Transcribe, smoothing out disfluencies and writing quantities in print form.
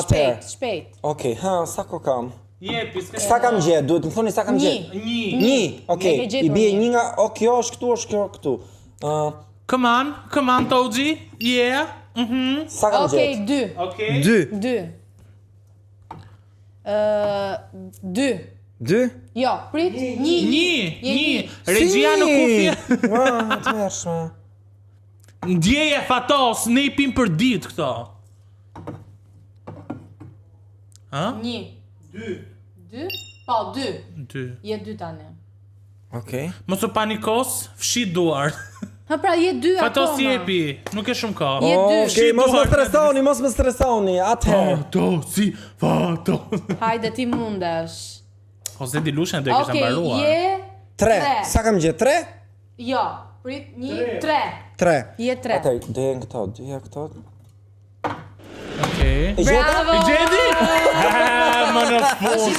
Shpejt. Okej, sa ko kam? Jepi, Sa kam gjetë? Duhet më thoni sa kam gjetë. Një. Okej. I bie një nga, kjo është këtu, është kjo këtu. Come on, Toji. Yeah. Sa kam gjetë? Dy. Okej. Dy. Jo, prit. Një. Regjia në kufje. Të mërshme. Ndjeje fatos, ne i pim për ditë këto. Një. Dy? Po, dy. Je dy tani. Okej. Mos u panikos, fshi duar. Ha pra, je dy akoma. Fatos jepi, nuk e shumë ka. Je dy. Okej, mos më stresoni, atëherë. Fatos. Hajde ti mundesh. Ose di lushen do e kisha mbaruar. Okej, je... 3. Sa kam gjetë? 3? Jo, prit, 3. 3. Je 3. Okej, doja këto. Okej. E gjeta? Bravo! I gjeti? Më në fund.